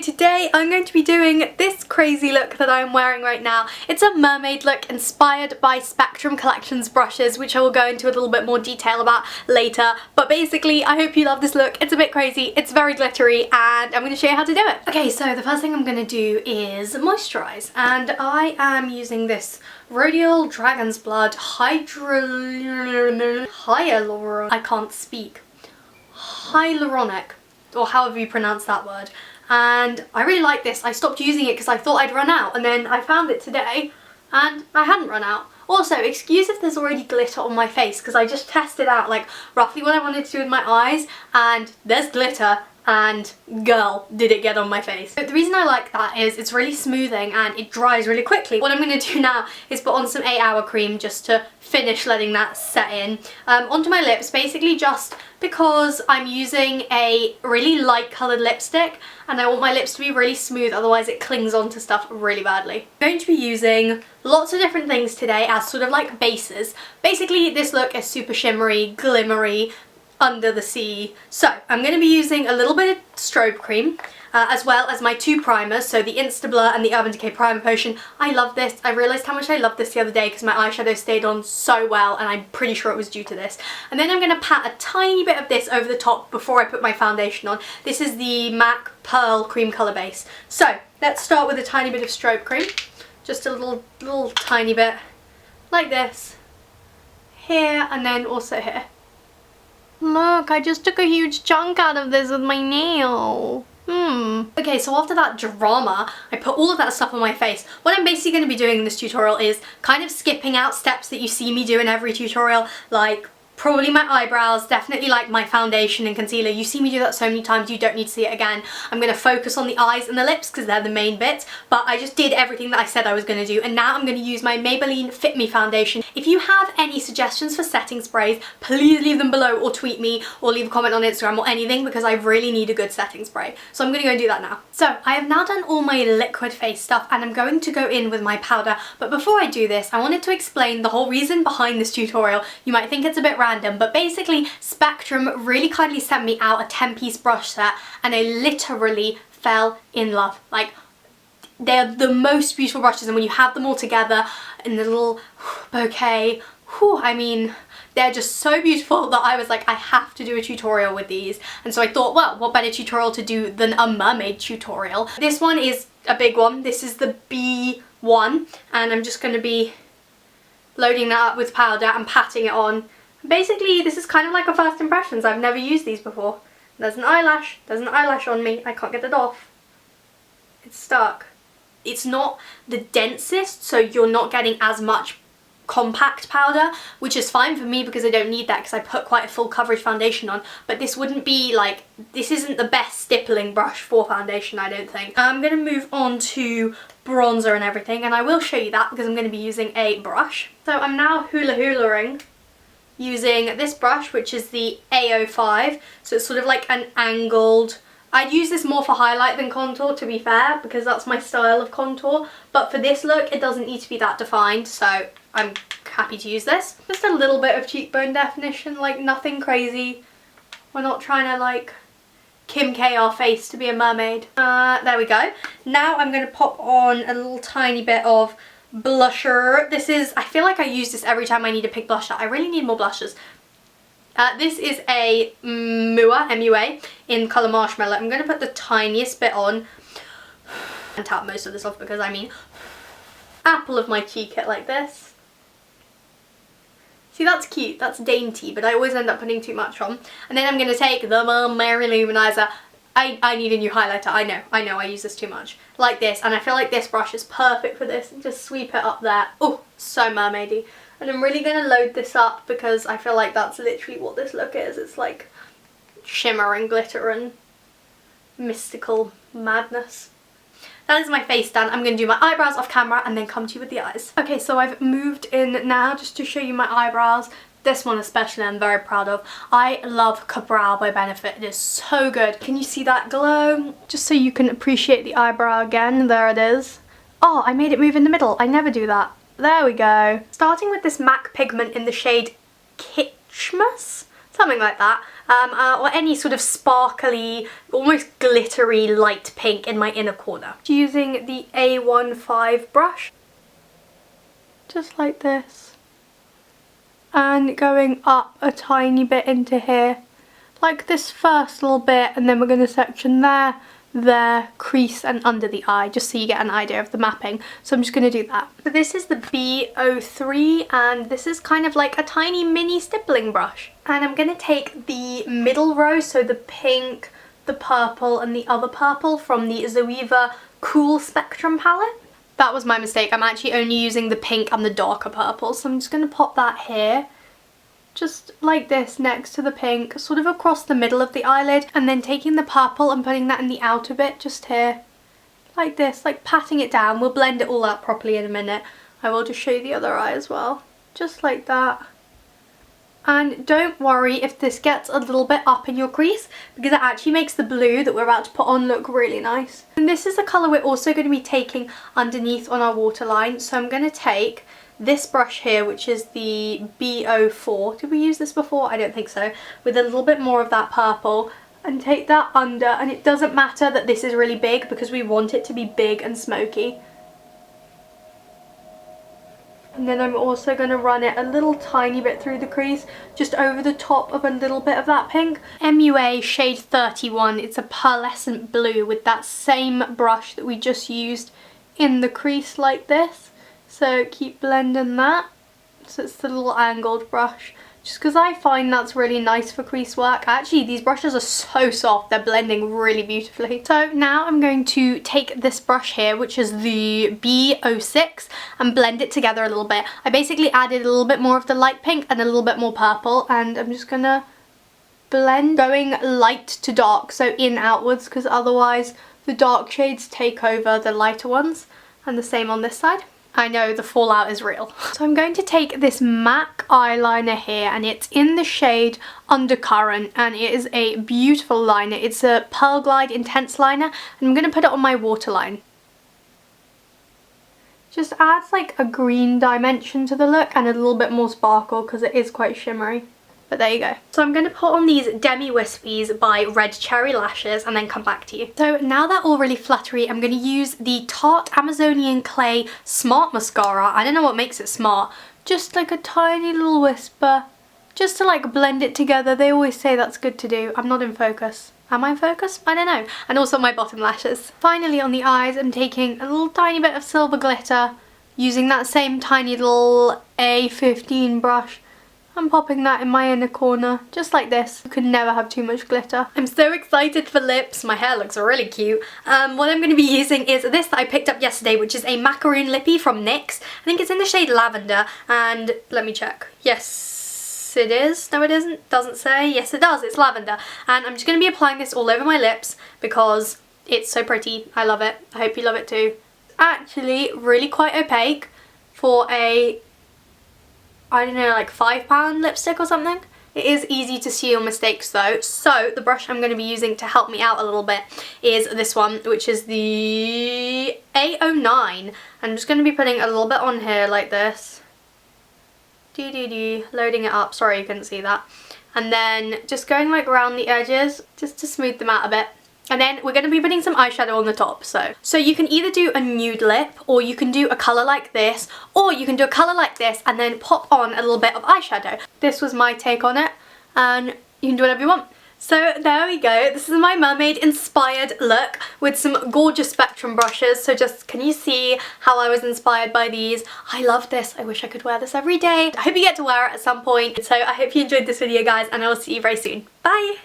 Today I'm going to be doing this crazy look that I'm wearing right now. It's a mermaid look inspired by Spectrum Collection's brushes, which I will go into a little bit more detail about later. But basically, I hope you love this look. It's a bit crazy, it's very glittery, and I'm going to show you how to do it. Okay, so the first thing I'm going to do is moisturize, and I am using this Rodial Dragon's Blood I can't speak. Hyaluronic, or however you pronounce that word. And I really like this. I stopped using it because I thought I'd run out, and then I found it today and I hadn't run out. Also, excuse if there's already glitter on my face because I just tested out like roughly what I wanted to do with my eyes, and there's glitter, and girl, did it get on my face. But the reason I like that is it's really smoothing and it dries really quickly. What I'm going to do now is put on some 8-hour cream just to finish letting that set in onto my lips, basically just because I'm using a really light coloured lipstick and I want my lips to be really smooth, otherwise it clings onto stuff really badly. I'm going to be using lots of different things today as sort of like bases. Basically this look is super shimmery, glimmery, under the sea. So I'm going to be using a little bit of strobe cream as well as my two primers, so the Instablur and the Urban Decay Primer Potion. I love this. I realised how much I loved this the other day because my eyeshadow stayed on so well, and I'm pretty sure it was due to this. And then I'm going to pat a tiny bit of this over the top before I put my foundation on. This is the MAC Pearl Cream Colour Base. So let's start with a tiny bit of strobe cream. Just a little tiny bit like this. Here and then also here. Look, I just took a huge chunk out of this with my nail. Okay, so after that drama, I put all of that stuff on my face. What I'm basically going to be doing in this tutorial is kind of skipping out steps that you see me do in every tutorial, like probably my eyebrows, definitely like my foundation and concealer. You see me do that so many times, you don't need to see it again. I'm going to focus on the eyes and the lips because they're the main bits, but I just did everything that I said I was going to do, and now I'm going to use my Maybelline Fit Me Foundation. If you have any suggestions for setting sprays, please leave them below or tweet me or leave a comment on Instagram or anything, because I really need a good setting spray. So I'm going to go and do that now. So I have now done all my liquid face stuff and I'm going to go in with my powder, but before I do this, I wanted to explain the whole reason behind this tutorial. You might think it's a bit random, but basically Spectrum really kindly sent me out a 10-piece brush set and I literally fell in love. Like, they're the most beautiful brushes, and when you have them all together in the little bouquet, I mean, they're just so beautiful that I was like, I have to do a tutorial with these. And so I thought, well, what better tutorial to do than a mermaid tutorial. This one is a big one. This is the B1, and I'm just going to be loading that up with powder and patting it on. Basically, this is kind of like a first impressions. I've never used these before. There's an eyelash on me. I can't get it off. It's stuck. It's not the densest, so you're not getting as much compact powder, which is fine for me because I don't need that because I put quite a full coverage foundation on. But this wouldn't be like, this isn't the best stippling brush for foundation, I don't think. I'm going to move on to bronzer and everything, and I will show you that because I'm going to be using a brush. So I'm now hula-hula-ing using this brush, which is the A05, so it's sort of like an angled. I'd use this more for highlight than contour, to be fair, because that's my style of contour, but for this look it doesn't need to be that defined, so I'm happy to use this. Just a little bit of cheekbone definition, like nothing crazy. We're not trying to like Kim K our face to be a mermaid. There we go. Now I'm going to pop on a little tiny bit of blusher. This is, I feel like I use this every time I need a pink blusher. I really need more blushes. This is a MUA, M-U-A, in colour Marshmallow. I'm going to put the tiniest bit on and tap most of this off because I mean, apple of my cheek it like this. See, that's cute, that's dainty, but I always end up putting too much on. And then I'm going to take the Mermaid Luminizer. I need a new highlighter, I know, I use this too much. Like this, and I feel like this brush is perfect for this. Just sweep it up there. Oh, so mermaidy. And I'm really going to load this up because I feel like that's literally what this look is. It's like shimmer and glitter and mystical madness. That is my face done. I'm going to do my eyebrows off camera and then come to you with the eyes. Okay, so I've moved in now just to show you my eyebrows. This one especially I'm very proud of. I love Cabral by Benefit. It is so good. Can you see that glow? Just so you can appreciate the eyebrow again. There it is. Oh, I made it move in the middle. I never do that. There we go. Starting with this MAC pigment in the shade Kitschmas? Something like that. Or any sort of sparkly, almost glittery light pink in my inner corner. Using the A15 brush. Just like this. And going up a tiny bit into here, like this first little bit, and then we're going to section there, crease and under the eye, just so you get an idea of the mapping. So I'm just going to do that. So this is the B03, and this is kind of like a tiny mini stippling brush. And I'm going to take the middle row, so the pink, the purple and the other purple from the Zoeva Cool Spectrum Palette. That was my mistake. I'm actually only using the pink and the darker purple. So I'm just going to pop that here. Just like this next to the pink, sort of across the middle of the eyelid. And then taking the purple and putting that in the outer bit, just here. Like this, like patting it down. We'll blend it all out properly in a minute. I will just show you the other eye as well. Just like that. And don't worry if this gets a little bit up in your crease, because it actually makes the blue that we're about to put on look really nice. And this is the colour we're also going to be taking underneath on our waterline. So I'm going to take this brush here, which is the B04. Did we use this before? I don't think so. With a little bit more of that purple, and take that under. And it doesn't matter that this is really big, because we want it to be big and smoky. And then I'm also going to run it a little tiny bit through the crease, just over the top of a little bit of that pink. MUA shade 31, it's a pearlescent blue with that same brush that we just used in the crease like this. So keep blending that. So it's the little angled brush. Just because I find that's really nice for crease work. Actually, these brushes are so soft, they're blending really beautifully. So now I'm going to take this brush here, which is the B06, and blend it together a little bit. I basically added a little bit more of the light pink and a little bit more purple, and I'm just gonna blend going light to dark, so in outwards, because otherwise the dark shades take over the lighter ones, and the same on this side. I know the fallout is real. So I'm going to take this MAC eyeliner here, and it's in the shade Undercurrent, and it is a beautiful liner. It's a Pearl Glide Intense liner, and I'm going to put it on my waterline. Just adds like a green dimension to the look and a little bit more sparkle because it is quite shimmery. But there you go. So I'm going to put on these Demi Wispies by Red Cherry Lashes and then come back to you. So now they're all really fluttery, I'm going to use the Tarte Amazonian Clay Smart Mascara. I don't know what makes it smart. Just like a tiny little whisper. Just to like blend it together. They always say that's good to do. I'm not in focus. Am I in focus? I don't know. And also my bottom lashes. Finally on the eyes, I'm taking a little tiny bit of silver glitter. Using that same tiny little A15 brush. I'm popping that in my inner corner, just like this. You could never have too much glitter. I'm so excited for lips. My hair looks really cute. What I'm going to be using is this that I picked up yesterday, which is a Macaroon Lippy from NYX. I think it's in the shade Lavender, and let me check. Yes, it is. No, it isn't. Doesn't say. Yes, it does. It's lavender. And I'm just going to be applying this all over my lips because it's so pretty. I love it. I hope you love it too. Actually, really quite opaque for a, I don't know, like £5 lipstick or something. It is easy to see your mistakes though. So the brush I'm going to be using to help me out a little bit is this one, which is the A09. I'm just going to be putting a little bit on here like this. Loading it up. Sorry you couldn't see that. And then just going like around the edges just to smooth them out a bit. And then we're going to be putting some eyeshadow on the top. So you can either do a nude lip, or you can do a colour like this, or you can do a colour like this and then pop on a little bit of eyeshadow. This was my take on it, and you can do whatever you want. So there we go. This is my mermaid inspired look with some gorgeous spectrum brushes. So just, can you see how I was inspired by these? I love this. I wish I could wear this every day. I hope you get to wear it at some point. So I hope you enjoyed this video, guys, and I will see you very soon. Bye!